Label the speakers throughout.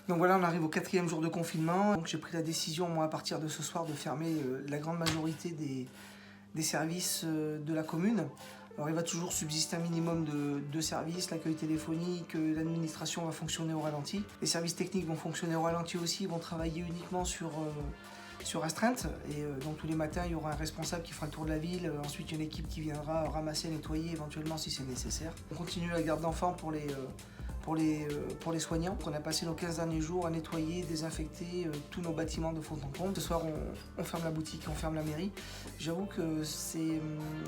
Speaker 1: Donc voilà, on arrive au 4e jour de confinement. Donc j'ai pris la décision, moi, à partir de ce soir, de fermer la grande majorité des services de la commune. Alors il va toujours subsister un minimum de services, l'accueil téléphonique, l'administration va fonctionner au ralenti. Les services techniques vont fonctionner au ralenti aussi, vont travailler uniquement sur astreinte. Et donc tous les matins, il y aura un responsable qui fera le tour de la ville. Ensuite, une équipe qui viendra ramasser, nettoyer éventuellement si c'est nécessaire. On continue la garde d'enfants pour les soignants. On a passé nos 15 derniers jours à nettoyer, désinfecter tous nos bâtiments de fond en comble. Ce soir, on ferme la boutique, on ferme la mairie. J'avoue que c'est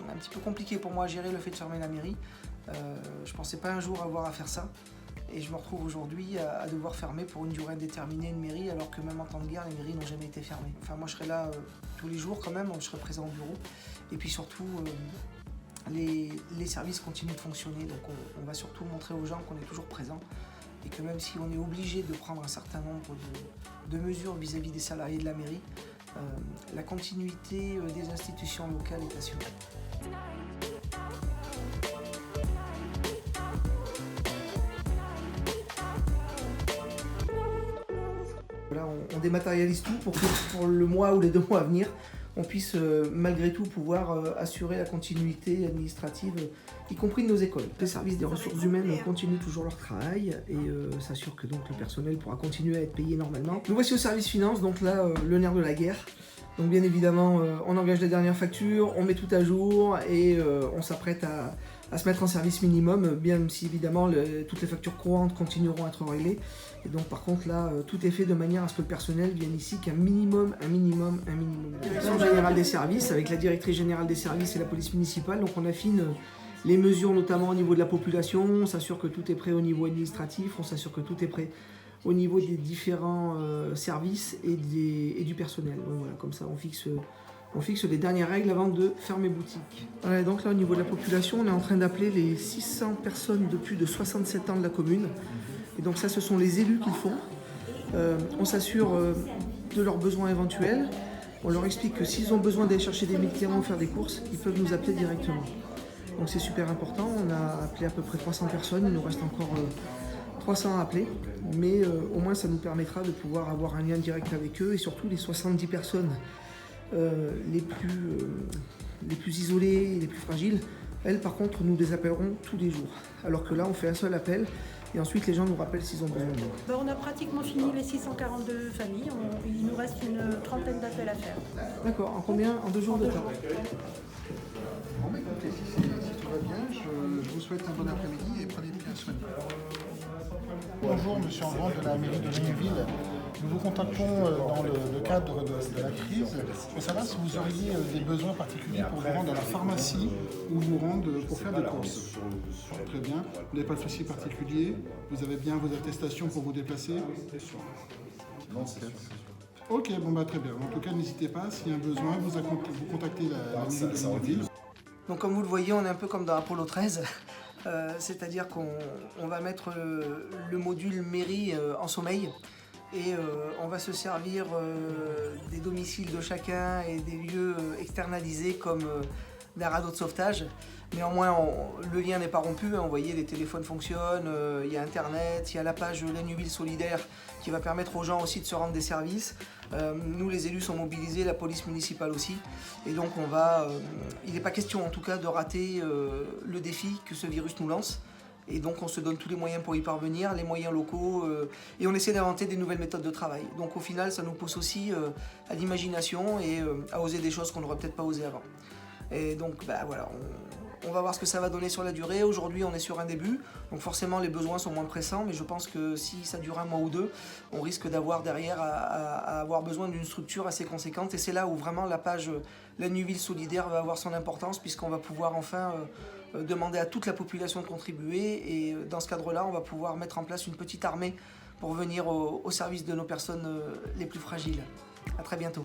Speaker 1: un petit peu compliqué pour moi à gérer le fait de fermer la mairie. Je ne pensais pas un jour avoir à faire ça. Et je me retrouve aujourd'hui à devoir fermer pour une durée indéterminée une mairie, alors que même en temps de guerre, les mairies n'ont jamais été fermées. Enfin, moi, je serai là tous les jours quand même, je serai présent au bureau. Et puis surtout, les services continuent de fonctionner, donc on va surtout montrer aux gens qu'on est toujours présent et que même si on est obligé de prendre un certain nombre de mesures vis-à-vis des salariés de la mairie, la continuité des institutions locales est assurée. Voilà, on dématérialise tout pour que pour le mois ou les 2 mois à venir, on puisse malgré tout pouvoir assurer la continuité administrative, y compris de nos écoles. Les services des ressources humaines continuent toujours leur travail et s'assurent que donc le personnel pourra continuer à être payé normalement. Nous voici au service finance, donc là le nerf de la guerre. Donc bien évidemment, on engage les dernières factures, on met tout à jour et on s'apprête à se mettre en service minimum, bien si évidemment toutes les factures courantes continueront à être réglées. Et donc par contre là, tout est fait de manière à ce que le personnel vienne ici qu'un minimum. La direction générale des services, avec la directrice générale des services et la police municipale, donc on affine les mesures notamment au niveau de la population, on s'assure que tout est prêt au niveau administratif, on s'assure que tout est prêt au niveau des différents services et du personnel. Donc voilà, comme ça on fixe les dernières règles avant de fermer boutique. Voilà, donc là au niveau de la population, on est en train d'appeler les 600 personnes de plus de 67 ans de la commune. Et donc ça, ce sont les élus qui le font. On s'assure de leurs besoins éventuels. On leur explique que s'ils ont besoin d'aller chercher des médicaments ou faire des courses, ils peuvent nous appeler directement. Donc c'est super important. On a appelé à peu près 300 personnes. Il nous reste encore 300 à appeler. Mais au moins, ça nous permettra de pouvoir avoir un lien direct avec eux. Et surtout, les 70 personnes les plus isolées et les plus fragiles, elles, par contre, nous les appellerons tous les jours. Alors que là, on fait un seul appel. Et ensuite, les gens nous rappellent s'ils ont besoin de nous.
Speaker 2: On a pratiquement fini les 642 familles. Il nous reste une trentaine d'appels à faire.
Speaker 1: D'accord. En combien? En 2 jours de temps?
Speaker 3: Bon, bah, écoutez, si tout va bien, je vous souhaite un bon après-midi et prenez bien soin de vous. Bonjour, monsieur Andran de la mairie de Ligneuville. Nous vous contactons dans le cadre de la crise pour savoir si vous auriez des besoins particuliers pour vous rendre à la pharmacie ou vous rendre pour faire des courses. Très bien. Vous n'avez pas de souci particulier? Vous avez bien vos attestations pour vous déplacer?
Speaker 4: Non, c'est sûr.
Speaker 3: Ok, bon bah très bien. En tout cas, n'hésitez pas, s'il y a un besoin, vous contactez la mairie de Ligneuville.
Speaker 1: Donc comme vous le voyez, on est un peu comme dans Apollo 13. C'est-à-dire qu'on va mettre le module mairie en sommeil et on va se servir des domiciles de chacun et des lieux externalisés comme d'un radeau de sauvetage. Néanmoins, le lien n'est pas rompu, hein. Vous voyez, les téléphones fonctionnent, il y a Internet, il y a la page Ligneuville solidaire qui va permettre aux gens aussi de se rendre des services. Nous, les élus sont mobilisés, la police municipale aussi. Et donc, il n'est pas question en tout cas de rater le défi que ce virus nous lance. Et donc, on se donne tous les moyens pour y parvenir, les moyens locaux, et on essaie d'inventer des nouvelles méthodes de travail. Donc, au final, ça nous pousse aussi à l'imagination et à oser des choses qu'on n'aurait peut-être pas osé avant. Et donc, bah, voilà, on va voir ce que ça va donner sur la durée. Aujourd'hui, on est sur un début, donc forcément, les besoins sont moins pressants, mais je pense que si ça dure un mois ou 2, on risque d'avoir derrière à avoir besoin d'une structure assez conséquente. Et c'est là où vraiment la page Ligneuville solidaire va avoir son importance, puisqu'on va pouvoir enfin demander à toute la population de contribuer. Et dans ce cadre-là, on va pouvoir mettre en place une petite armée pour venir au service de nos personnes les plus fragiles. À très bientôt.